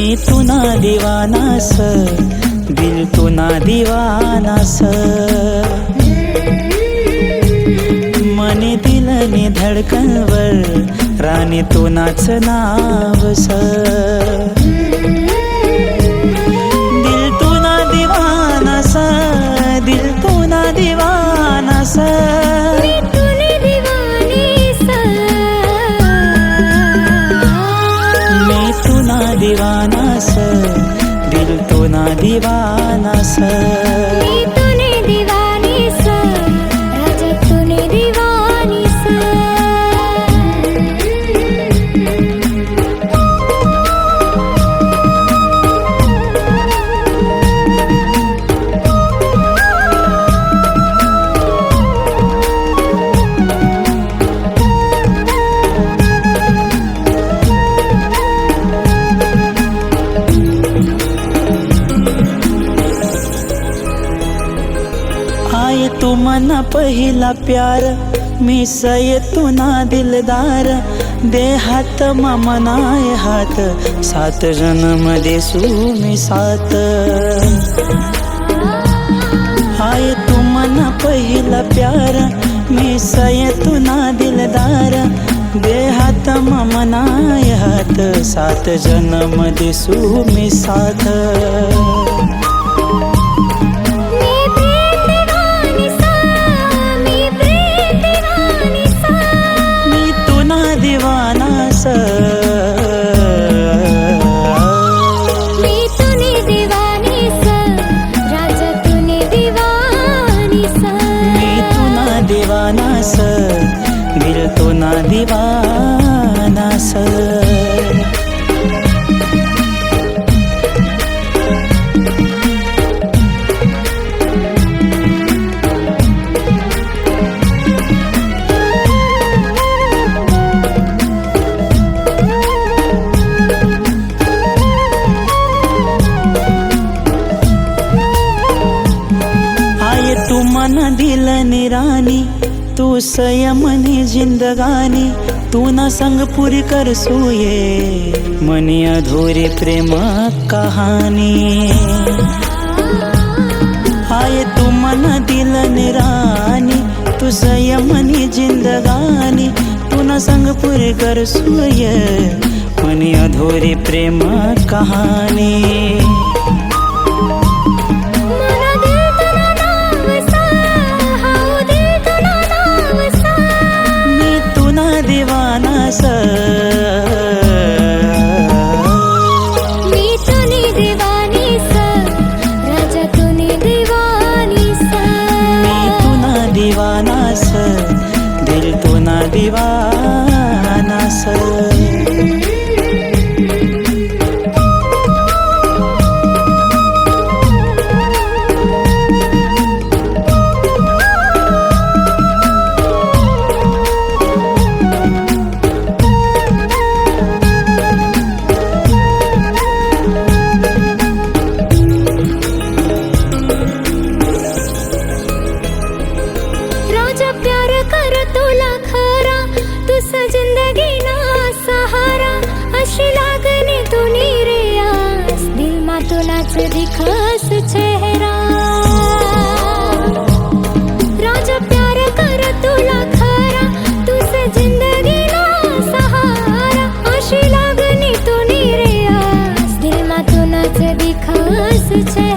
मी तुना दीवानास, दिल तुना दीवानास. मने दिलने धडकनवर राणी तुनाच नावस. दिल तुना दीवानास, दिल तुना दीवानास. दीवानास, दिल तुना दीवानास. मी तुने दीवानीस, राजा तुने दीवानीस. आय तू मना पहिला प्यार, मी सय तुना दिलदार. दे हात मनाय हात, सात जन्म देसू मी सात. आय तू मना पहिला प्यार, मी सय तुना दिलदार. दे हात मनाय हात, सात जन्म देसू मी साथ. दीवानास, मी तुने दीवानीस, राजा तुने दीवानीस. मी तुना दीवानास, दिल तुना दीवानास. तू मन दिल निरानी, तू संयमनी जिंदगानी. तू न संग पुरी कर सोये, मनी अधूरी प्रेम कहानी. आये तू मन दिल निरानी, तू संयमनी जिंदगानी. तू न संग पुरी कर सोये, मनी अधूरी प्रेम कहानी. दीवानास, मी तुने दीवानीस, राजा तुने दीवानीस. मी तुना दीवानास, दिल तुना दीवानास. प्यार कर तुला खरा, तुझ जिंदगी ना सहारा. अशी लागणे तुनी रे आस, दिल मा तुलाच दिखस चेहरा. राजा प्यार कर तुला खरा, तुझ जिंदगी ना सहारा. अशी लागणे तुनी रे आस, दिल मा तुलाच दिखस चेहरा.